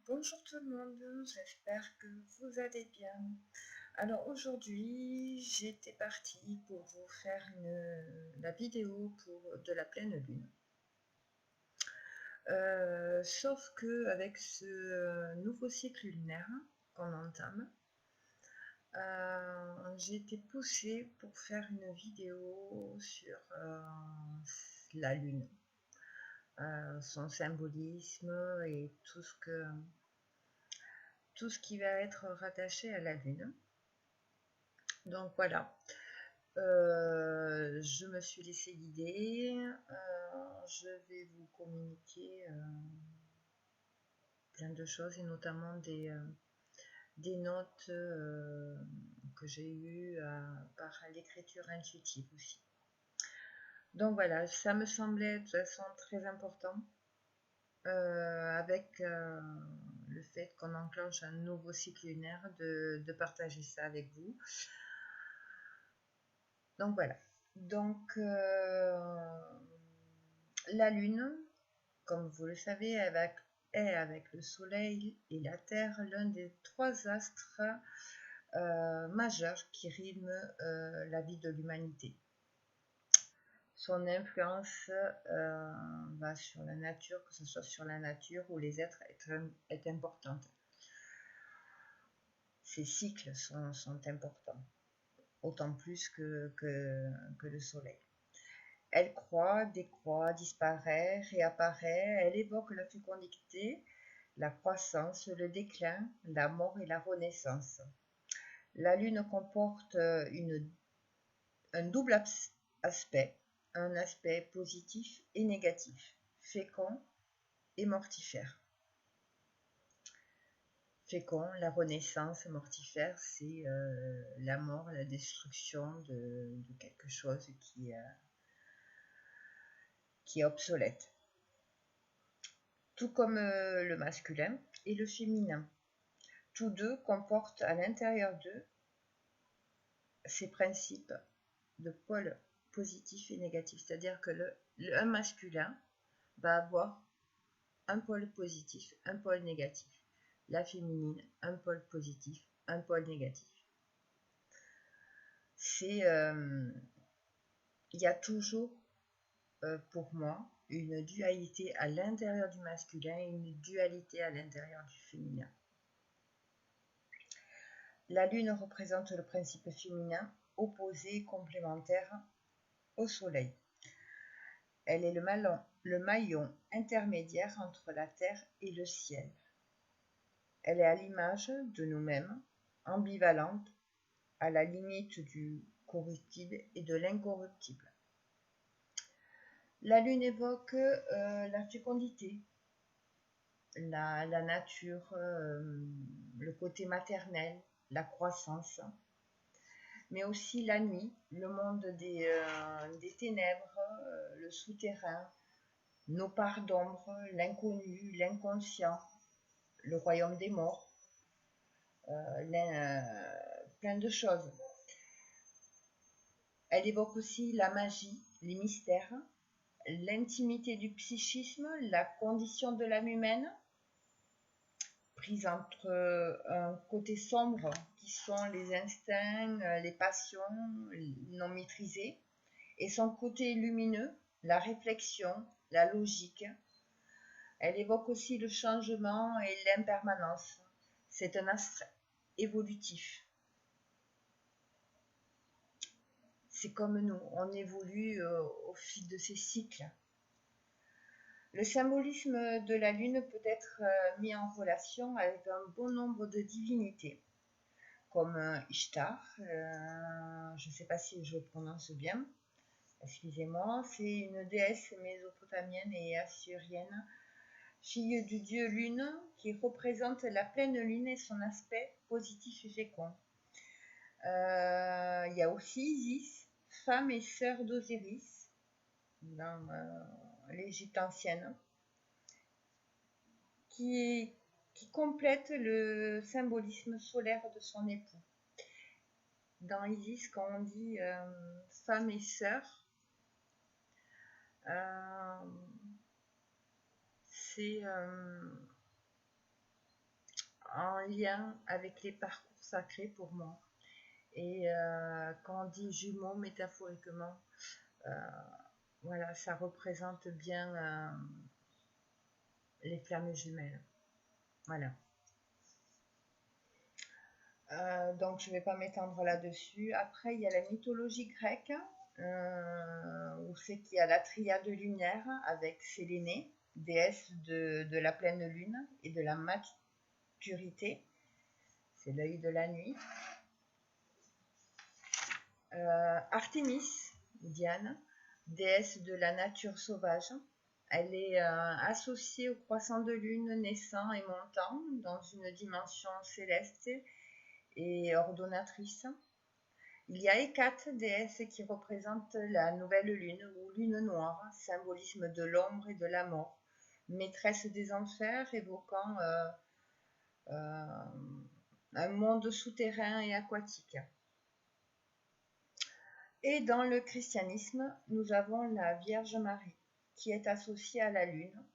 Bonjour tout le monde, j'espère que vous allez bien. Alors aujourd'hui, j'étais partie pour vous faire la vidéo de la pleine lune. Sauf que avec ce nouveau cycle lunaire qu'on entame, j'ai été poussée pour faire une vidéo sur la lune, son symbolisme et tout ce qui va être rattaché à la lune. Donc voilà, je me suis laissé guider. Je vais vous communiquer plein de choses et notamment des notes que j'ai eues par l'écriture intuitive aussi. Donc voilà, ça me semblait de toute façon très important avec le fait qu'on enclenche un nouveau cycle lunaire de partager ça avec vous. Donc voilà. Donc la lune, comme vous le savez, est avec le soleil et la terre l'un des trois astres majeurs qui rythment la vie de l'humanité. Son influence va sur la nature, que ce soit sur la nature ou les êtres, est importante. Ces cycles sont importants, autant plus que le soleil. Elle croît, décroît, disparaît, réapparaît. Elle évoque la fécondité, la croissance, le déclin, la mort et la renaissance. La lune comporte un double aspect, un aspect positif et négatif, fécond et mortifère. Fécond, la renaissance, mortifère, c'est la mort, la destruction de quelque chose qui est obsolète. Tout comme le masculin et le féminin. Tous deux comportent à l'intérieur d'eux ces principes de pôle positif et négatif. C'est-à-dire que un masculin va avoir un pôle positif, un pôle négatif. La féminine, un pôle positif, un pôle négatif. Il y a toujours, pour moi, une dualité à l'intérieur du masculin et une dualité à l'intérieur du féminin. La lune représente le principe féminin, opposé, complémentaire au soleil. Elle est le maillon intermédiaire entre la terre et le ciel. Elle est à l'image de nous-mêmes, ambivalente, à la limite du corruptible et de l'incorruptible. La lune évoque la fécondité, la nature, le côté maternel, la croissance, mais aussi la nuit, le monde des ténèbres, le souterrain, nos parts d'ombre, l'inconnu, l'inconscient, le royaume des morts, plein de choses. Elle évoque aussi la magie, les mystères, l'intimité du psychisme, la condition de l'âme humaine, prise entre un côté sombre qui sont les instincts, les passions non maîtrisées, et son côté lumineux, la réflexion, la logique. Elle évoque aussi le changement et l'impermanence. C'est un astre évolutif. C'est comme nous, on évolue au fil de ces cycles. Le symbolisme de la lune peut être mis en relation avec un bon nombre de divinités, comme Ishtar, je ne sais pas si je le prononce bien, excusez-moi, c'est une déesse mésopotamienne et assyrienne, fille du dieu lune, qui représente la pleine lune et son aspect positif et fécond. Il y a aussi Isis, femme et sœur d'Osiris, dans l'Égypte ancienne, qui complète le symbolisme solaire de son époux. Dans Isis, quand on dit femme et sœur, c'est lien avec les parcours sacrés pour moi. Et quand on dit jumeaux métaphoriquement, voilà, ça représente bien les flammes jumelles. Voilà. Donc je ne vais pas m'étendre là-dessus. Après, il y a la mythologie grecque, où c'est qu'il y a la triade lunaire avec Sélénée, déesse de la pleine lune et de la maturité. C'est l'œil de la nuit. Artémis, Diane, déesse de la nature sauvage. Elle est associée au croissant de lune naissant et montant dans une dimension céleste et ordonnatrice. Il y a Hécate, déesse qui représente la nouvelle lune ou lune noire, symbolisme de l'ombre et de la mort, maîtresse des enfers évoquant un monde souterrain et aquatique. Et dans le christianisme, nous avons la Vierge Marie, qui est associée à la Lune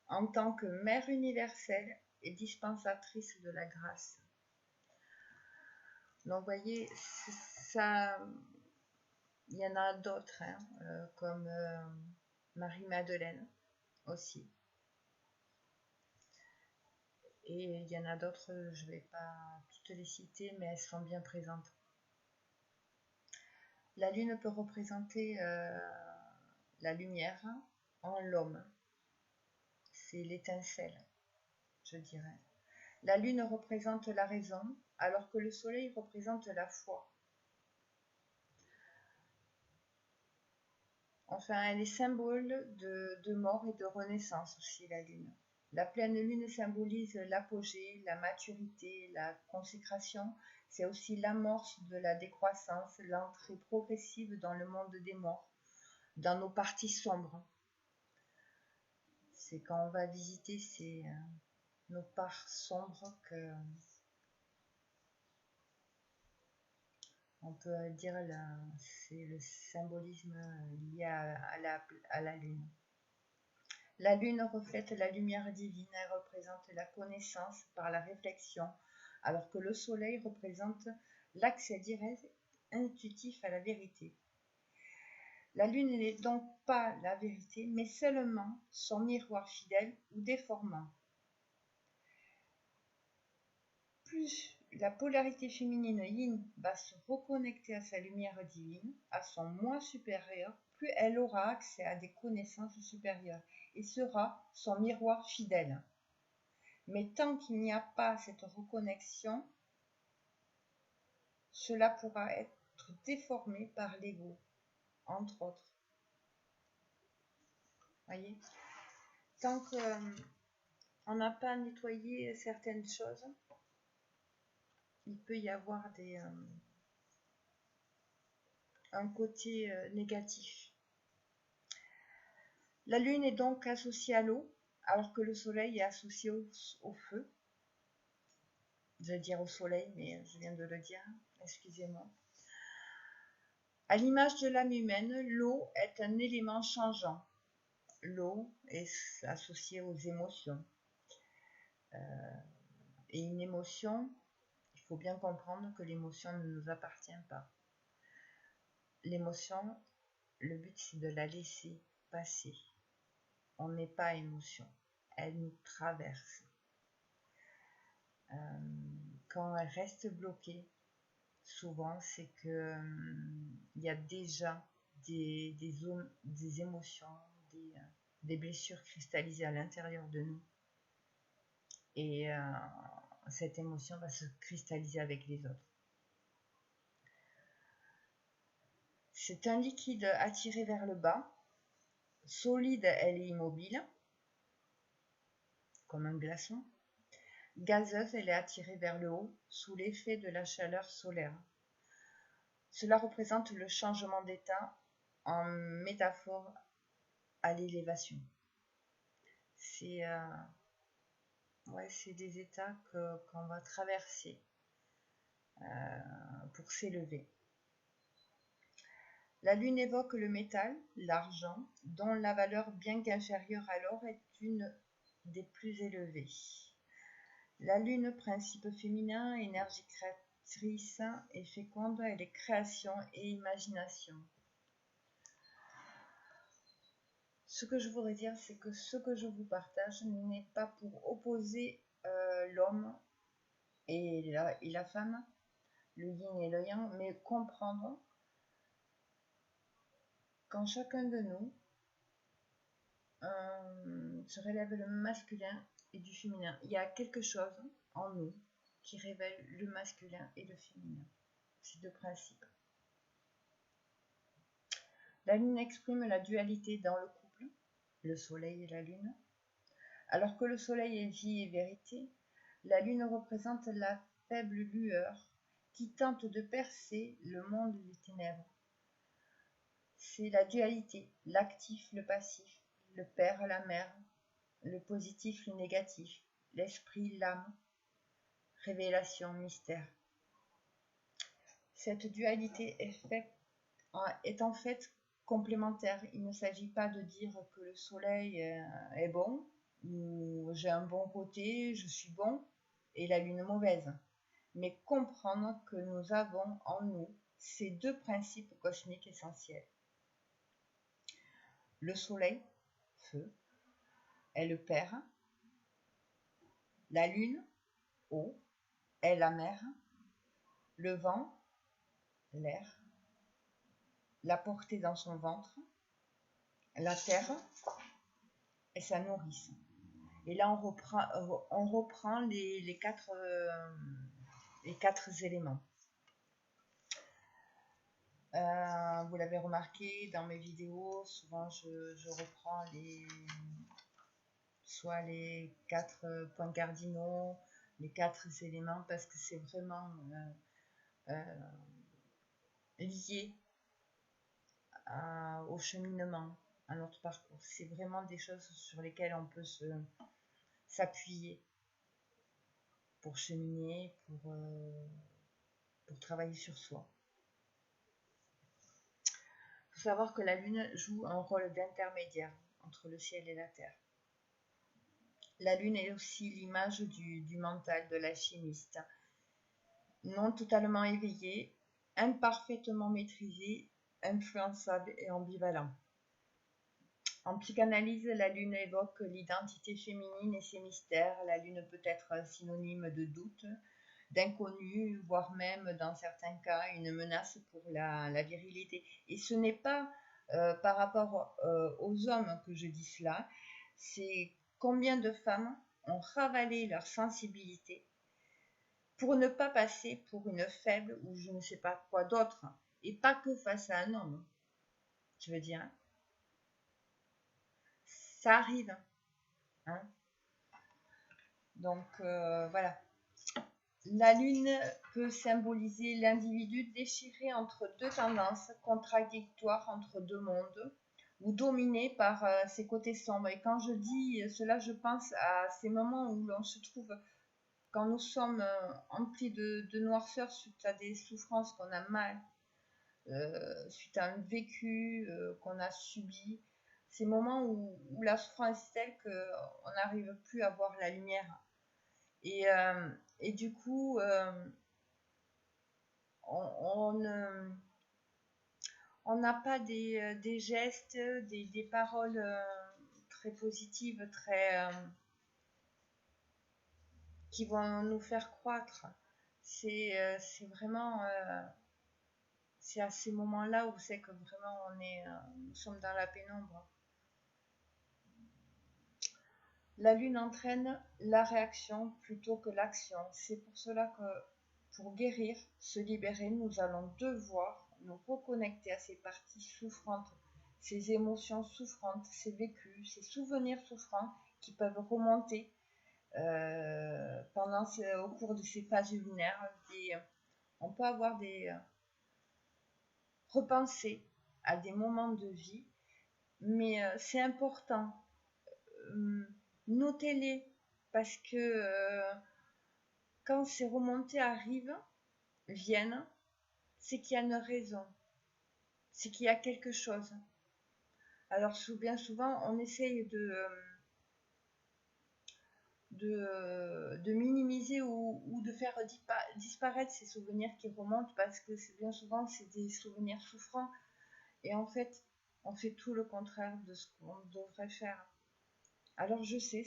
en tant que mère universelle et dispensatrice de la grâce. Donc, vous voyez, ça, il y en a d'autres, hein, comme Marie-Madeleine aussi. Et il y en a d'autres, je ne vais pas toutes les citer, mais elles sont bien présentes. La lune peut représenter la lumière en l'homme. C'est l'étincelle, je dirais. La lune représente la raison, alors que le soleil représente la foi. Enfin, elle est symbole de mort et de renaissance aussi, la lune. La pleine lune symbolise l'apogée, la maturité, la consécration. C'est aussi l'amorce de la décroissance, l'entrée progressive dans le monde des morts, dans nos parties sombres. C'est quand on va visiter nos parts sombres que on peut dire c'est le symbolisme lié à la lune. La lune reflète la lumière divine, elle représente la connaissance par la réflexion, alors que le soleil représente l'accès direct intuitif à la vérité. La lune n'est donc pas la vérité, mais seulement son miroir fidèle ou déformant. Plus la polarité féminine yin va se reconnecter à sa lumière divine, à son moi supérieur, plus elle aura accès à des connaissances supérieures et sera son miroir fidèle. Mais tant qu'il n'y a pas cette reconnexion, cela pourra être déformé par l'ego, entre autres. Voyez, tant qu'on n'a pas nettoyé certaines choses, il peut y avoir un côté négatif. La lune est donc associée à l'eau, alors que le soleil est associé au feu. Je vais dire au soleil, mais je viens de le dire, excusez-moi. À l'image de l'âme humaine, l'eau est un élément changeant. L'eau est associée aux émotions. Et une émotion, il faut bien comprendre que l'émotion ne nous appartient pas. L'émotion, le but c'est de la laisser passer. On n'est pas émotion, elle nous traverse. Quand elle reste bloquée, souvent c'est que il y a déjà des émotions, des blessures cristallisées à l'intérieur de nous. Et cette émotion va se cristalliser avec les autres. C'est un liquide attiré vers le bas. Solide, elle est immobile, comme un glaçon. Gazeuse, elle est attirée vers le haut, sous l'effet de la chaleur solaire. Cela représente le changement d'état en métaphore à l'élévation. C'est des états qu'on va traverser pour s'élever. La lune évoque le métal, l'argent, dont la valeur bien qu'inférieure à l'or est une des plus élevées. La lune, principe féminin, énergie créatrice et féconde, elle est création et imagination. Ce que je voudrais dire, c'est que ce que je vous partage n'est pas pour opposer l'homme et la femme, le yin et le yang, mais comprendre qu'en chacun de nous se révèle le masculin et du féminin. Il y a quelque chose en nous qui révèle le masculin et le féminin. Ces deux principes. La lune exprime la dualité dans le couple, le soleil et la lune. Alors que le soleil est vie et vérité, la lune représente la faible lueur qui tente de percer le monde des ténèbres. C'est la dualité, l'actif, le passif, le père, la mère, le positif, le négatif, l'esprit, l'âme, révélation, mystère. Cette dualité est en fait complémentaire. Il ne s'agit pas de dire que le soleil est bon, ou j'ai un bon côté, je suis bon, et la lune mauvaise. Mais comprendre que nous avons en nous ces deux principes cosmiques essentiels. Le soleil, feu, est le père. La lune, eau, est la mer. Le vent, l'air. La portée dans son ventre. La terre est sa nourrice. Et là, on reprend les quatre éléments. Vous l'avez remarqué dans mes vidéos, souvent je reprends soit les 4 points cardinaux, les 4 éléments, parce que c'est vraiment lié au cheminement, à notre parcours. C'est vraiment des choses sur lesquelles on peut s'appuyer pour cheminer, pour travailler sur soi. Il faut savoir que la lune joue un rôle d'intermédiaire entre le ciel et la terre. La lune est aussi l'image du mental de l'alchimiste, non totalement éveillé, imparfaitement maîtrisé, influençable et ambivalent. En psychanalyse, la lune évoque l'identité féminine et ses mystères. La lune peut être synonyme de doute, d'inconnu, voire même dans certains cas une menace pour la virilité. Et ce n'est pas par rapport aux hommes que je dis cela, c'est combien de femmes ont ravalé leur sensibilité pour ne pas passer pour une faible ou je ne sais pas quoi d'autre, et pas que face à un homme. Je veux dire, ça arrive. Hein. Donc voilà. La lune peut symboliser l'individu déchiré entre deux tendances, contradictoires entre deux mondes, ou dominé par ses côtés sombres. Et quand je dis cela, je pense à ces moments où l'on se trouve, quand nous sommes emplis de noirceur suite à des souffrances qu'on a mal, suite à un vécu qu'on a subi, ces moments où la souffrance est telle qu'on n'arrive plus à voir la lumière. Et du coup, on n'a pas des gestes, des paroles très positives, qui vont nous faire croître. C'est vraiment, c'est à ces moments-là où c'est que vraiment nous sommes dans la pénombre. La lune entraîne la réaction plutôt que l'action. C'est pour cela que pour guérir, se libérer, nous allons devoir nous reconnecter à ces parties souffrantes, ces émotions souffrantes, ces vécus, ces souvenirs souffrants qui peuvent remonter au cours de ces phases lunaires. On peut avoir repenser à des moments de vie, mais c'est important. Notez-les parce que quand ces remontées viennent, c'est qu'il y a une raison, c'est qu'il y a quelque chose. Alors bien souvent, on essaye de minimiser faire disparaître ces souvenirs qui remontent, parce que bien souvent c'est des souvenirs souffrants, et en fait on fait tout le contraire de ce qu'on devrait faire. Alors je sais,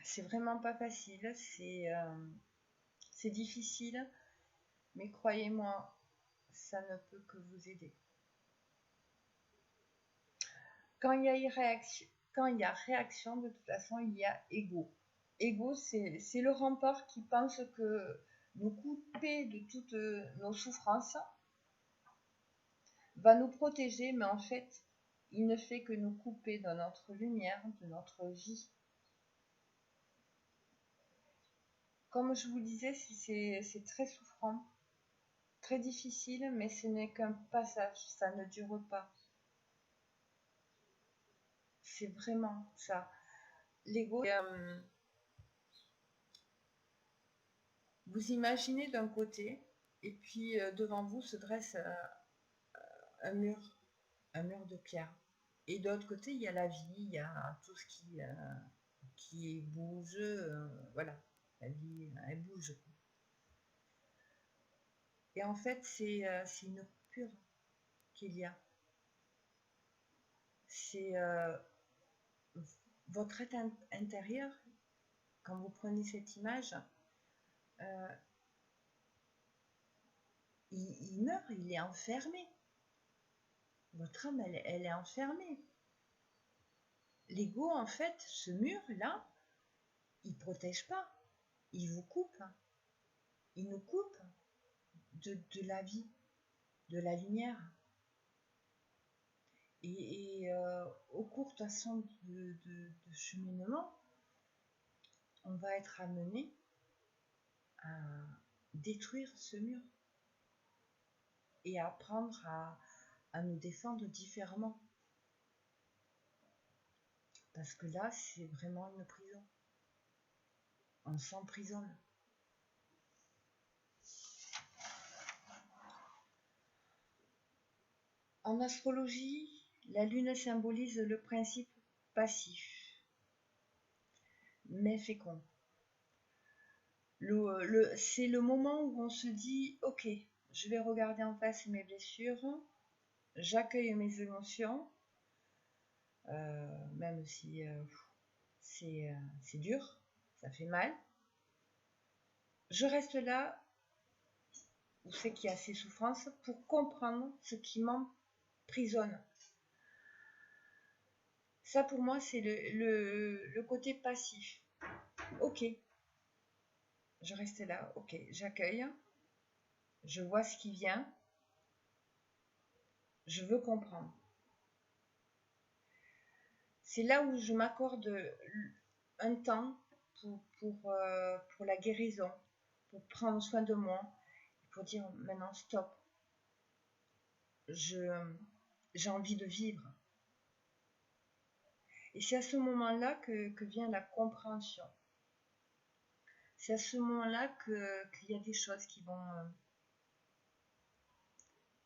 c'est vraiment pas facile, c'est difficile, mais croyez-moi, ça ne peut que vous aider. Quand il y a réaction, de toute façon, il y a ego. Ego, c'est le rempart qui pense que nous couper de toutes nos souffrances va nous protéger, mais en fait, il ne fait que nous couper de notre lumière, de notre vie. Comme je vous disais, c'est très souffrant, très difficile, mais ce n'est qu'un passage, ça ne dure pas. C'est vraiment ça. L'ego, vous imaginez d'un côté, et puis devant vous se dresse un mur de pierre. Et de l'autre côté, il y a la vie, il y a tout ce qui bouge, voilà. La vie, elle bouge. Et en fait, c'est une coupure qu'il y a. C'est votre être intérieur, quand vous prenez cette image, il meurt, il est enfermé. Votre âme, elle est enfermée. L'ego, en fait, ce mur-là, il ne protège pas. Il vous coupe. Il nous coupe de la vie, de la lumière. Et au cours de façon de cheminement, on va être amené à détruire ce mur et apprendre à nous défendre différemment. Parce que là, c'est vraiment une prison. On s'emprisonne. En astrologie, la lune symbolise le principe passif, mais fécond. C'est le moment où on se dit, ok, je vais regarder en face mes blessures, j'accueille mes émotions, même si c'est dur, ça fait mal. Je reste là où c'est qu'il y a ces souffrances pour comprendre ce qui m'emprisonne. Ça, pour moi, c'est le côté passif. Ok, je reste là, ok, j'accueille, je vois ce qui vient, je veux comprendre. C'est là où je m'accorde un temps pour la guérison, pour prendre soin de moi, pour dire maintenant stop, j'ai envie de vivre. Et c'est à ce moment-là que vient la compréhension. C'est à ce moment-là qu'il y a des choses qui vont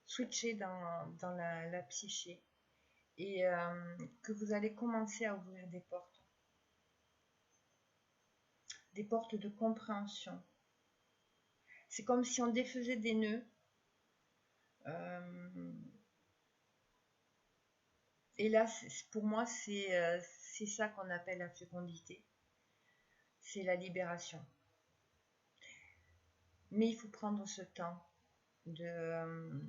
switcher dans la psyché, et que vous allez commencer à ouvrir des portes de compréhension. C'est comme si on défaisait des nœuds, et là, pour moi, c'est ça qu'on appelle la fécondité, c'est la libération. Mais il faut prendre ce temps de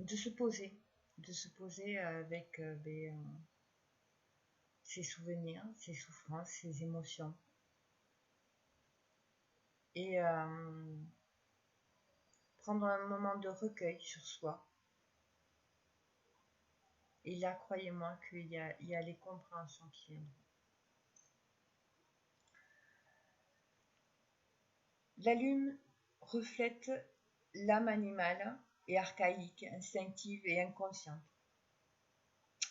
se poser avec ses souvenirs, ses souffrances, ses émotions. Et prendre un moment de recueil sur soi. Et là, croyez-moi qu'il y a les compréhensions qui viendront. La lune reflète l'âme animale et archaïque, instinctive et inconsciente.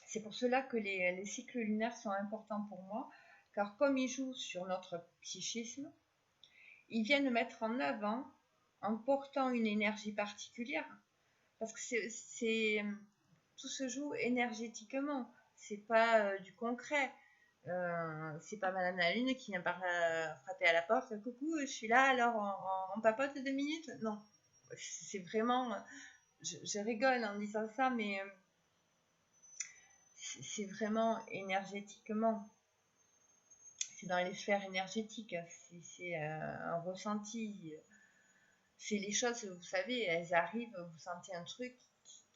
C'est pour cela que les cycles lunaires sont importants pour moi, car comme ils jouent sur notre psychisme, ils viennent mettre en avant, en portant une énergie particulière, parce que tout se joue énergétiquement, c'est pas du concret. c'est pas Madame la Lune qui vient par frapper à la porte. Coucou, je suis là, alors on papote 2 minutes. Non, c'est vraiment. Je rigole en disant ça, mais c'est vraiment énergétiquement. C'est dans les sphères énergétiques. C'est un ressenti. C'est les choses, vous savez, elles arrivent. Vous sentez un truc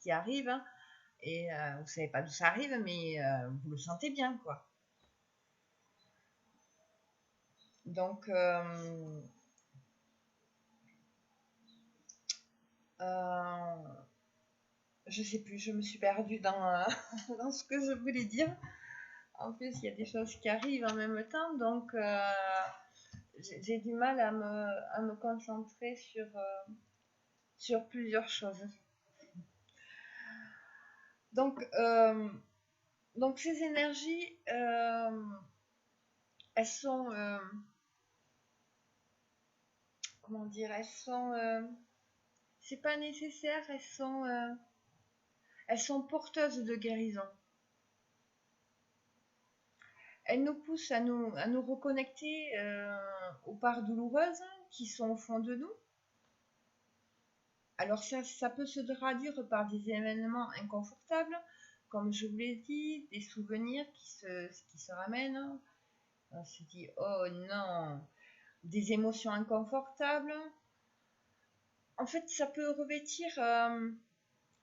qui arrive, hein, et vous savez pas d'où ça arrive, mais vous le sentez bien, quoi. Donc, je sais plus, je me suis perdue dans, dans ce que je voulais dire. En plus, il y a des choses qui arrivent en même temps, donc j'ai du mal à me concentrer sur plusieurs choses. Donc, ces énergies, elles sont, comment dire, elles sont, c'est pas nécessaire, elles sont porteuses de guérison. Elles nous poussent à nous reconnecter aux parts douloureuses qui sont au fond de nous. Alors ça peut se traduire par des événements inconfortables, comme je vous l'ai dit, des souvenirs qui se ramènent. On se dit, oh non, des émotions inconfortables. En fait, ça peut revêtir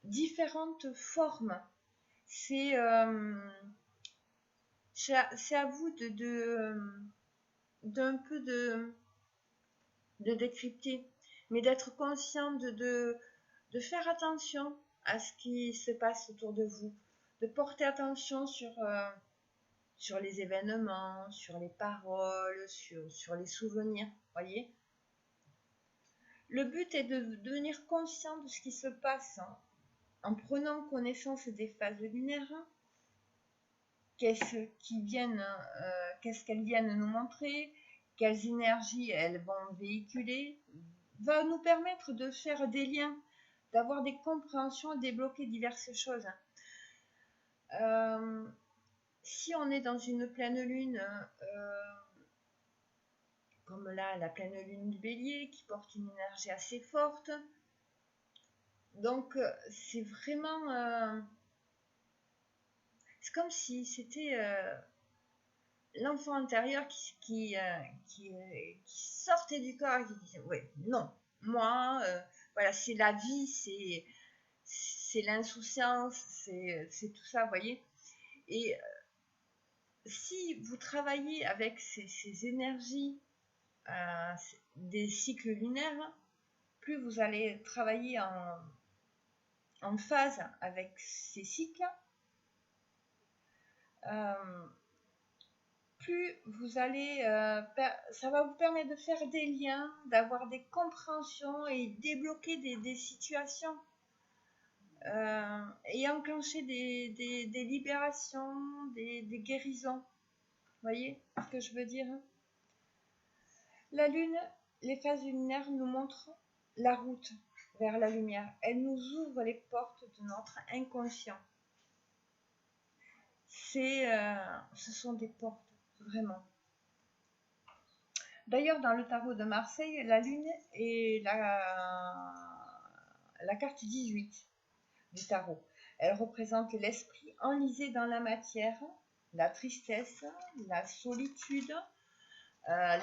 différentes formes. C'est à vous d'un peu de décrypter, mais d'être conscient de faire attention à ce qui se passe autour de vous, de porter attention sur les événements, sur les paroles, sur les souvenirs, voyez. Le but est de devenir conscient de ce qui se passe, hein, en prenant connaissance des phases lunaires, qu'est-ce qu'elles viennent nous montrer, quelles énergies elles vont véhiculer, va nous permettre de faire des liens, d'avoir des compréhensions, débloquer diverses choses. Si on est dans une pleine lune, comme là, la pleine lune du Bélier, qui porte une énergie assez forte, donc c'est vraiment... c'est comme si c'était l'enfant intérieur qui sortait du corps et qui disait, oui, non, moi, voilà, c'est la vie, c'est l'insouciance, c'est tout ça, vous voyez. Et si vous travaillez avec ces énergies des cycles lunaires, plus vous allez travailler en phase avec ces cycles, plus vous allez, ça va vous permettre de faire des liens, d'avoir des compréhensions et débloquer des situations et enclencher des libérations, des guérisons. Vous voyez ce que je veux dire? La lune, les phases lunaires nous montrent la route vers la lumière. Elles nous ouvrent les portes de notre inconscient. Ce sont des portes, vraiment. D'ailleurs, dans le tarot de Marseille, la lune est la carte 18 du tarot. Elle représente l'esprit enlisé dans la matière, la tristesse, la solitude,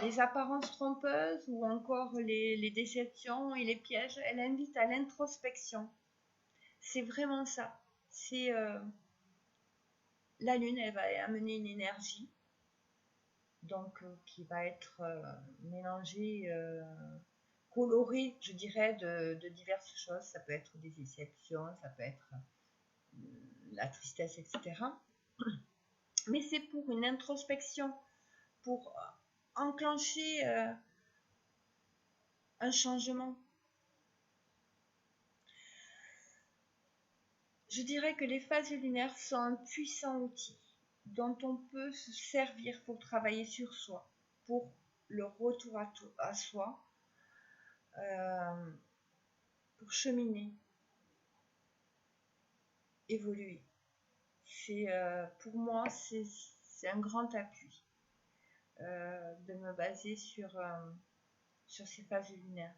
les apparences trompeuses ou encore les déceptions et les pièges. Elle invite à l'introspection. C'est vraiment ça. C'est la lune, elle va amener une énergie, donc qui va être mélangée, colorée, je dirais, de diverses choses. Ça peut être des déceptions, ça peut être la tristesse, etc. Mais c'est pour une introspection, pour enclencher un changement. Je dirais que les phases lunaires sont un puissant outil dont on peut se servir pour travailler sur soi, pour le retour à soi, pour cheminer, évoluer. Pour moi, c'est un grand appui de me baser sur ces phases lunaires.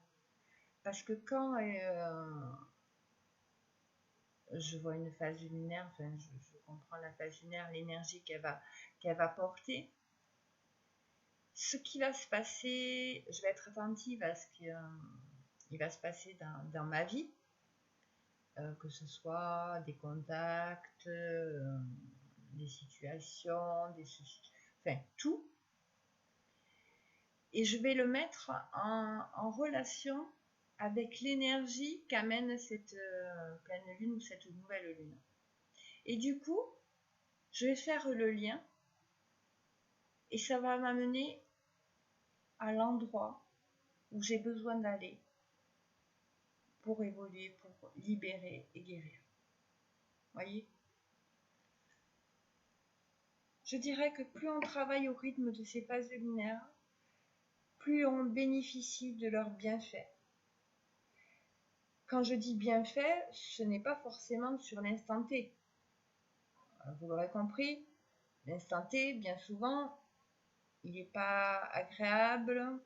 Parce que quand je vois une phase lunaire, enfin, je comprends la phase lunaire, l'énergie qu'elle va porter, ce qui va se passer, je vais être attentive à ce qui va se passer dans ma vie, que ce soit des contacts, des situations, des soucis, enfin tout. Et je vais le mettre en relation avec l'énergie qu'amène cette pleine lune ou cette nouvelle lune. Et du coup, je vais faire le lien et ça va m'amener à l'endroit où j'ai besoin d'aller pour évoluer, pour libérer et guérir. Voyez ? Je dirais que plus on travaille au rythme de ces phases lunaires, plus on bénéficie de leurs bienfaits. Quand je dis bienfaits, ce n'est pas forcément sur l'instant T. Vous l'aurez compris, l'instant T, bien souvent, il n'est pas agréable,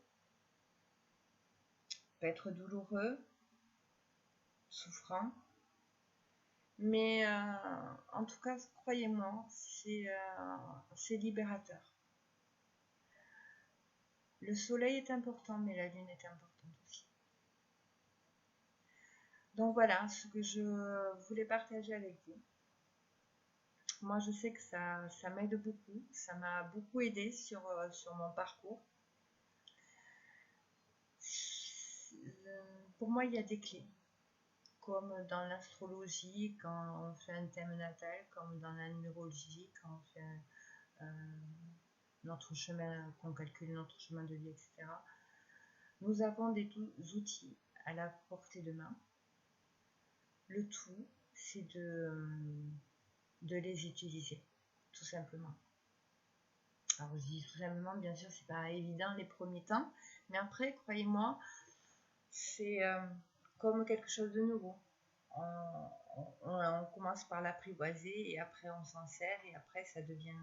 peut être douloureux, souffrant. Mais en tout cas, croyez-moi, c'est libérateur. Le soleil est important, mais la lune est importante aussi. Donc voilà ce que je voulais partager avec vous. Moi, je sais que ça m'aide beaucoup. Ça m'a beaucoup aidé sur mon parcours. Pour moi, il y a des clés. Comme dans l'astrologie, quand on fait un thème natal, comme dans la numérologie, quand on fait notre chemin, qu'on calcule notre chemin de vie, etc. Nous avons des outils à la portée de main. Le tout, c'est de les utiliser, tout simplement. Alors je dis tout simplement, bien sûr, c'est pas évident les premiers temps, mais après, croyez-moi, c'est comme quelque chose de nouveau. On commence par l'apprivoiser et après on s'en sert et après ça devient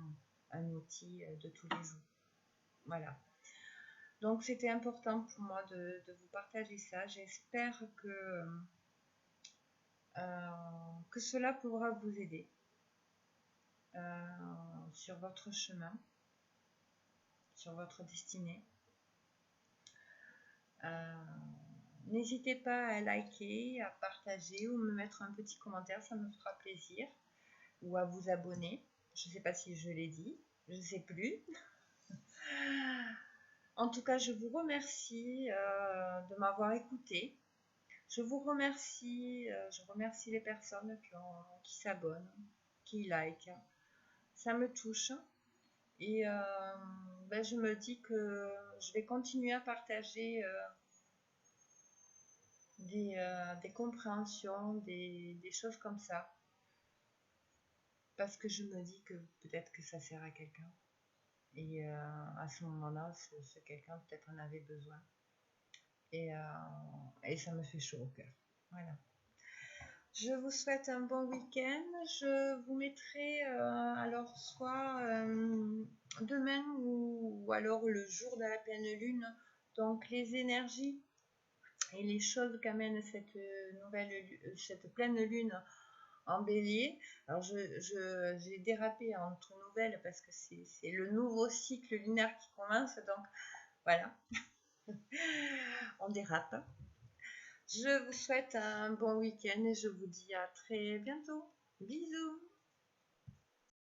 un outil de tous les jours. Voilà. Donc c'était important pour moi de vous partager ça. J'espère que cela pourra vous aider sur votre chemin, sur votre destinée. N'hésitez pas à liker, à partager ou me mettre un petit commentaire, ça me fera plaisir. Ou à vous abonner. Je ne sais pas si je l'ai dit, je ne sais plus. En tout cas, je vous remercie de m'avoir écouté. Je vous remercie, je remercie les personnes qui s'abonnent, qui likent. Ça me touche. Et je me dis que je vais continuer à partager des compréhensions, des choses comme ça. Parce que je me dis que peut-être que ça sert à quelqu'un. Et à ce moment-là, ce quelqu'un peut-être en avait besoin. Et ça me fait chaud au cœur. Voilà. Je vous souhaite un bon week-end. Je vous mettrai alors soit demain ou alors le jour de la pleine lune, donc les énergies et les choses qu'amène cette pleine lune en bélier. Alors j'ai dérapé entre nouvelles parce que c'est le nouveau cycle lunaire qui commence, donc voilà, on dérape. Je vous souhaite un bon week-end et je vous dis à très bientôt. Bisous.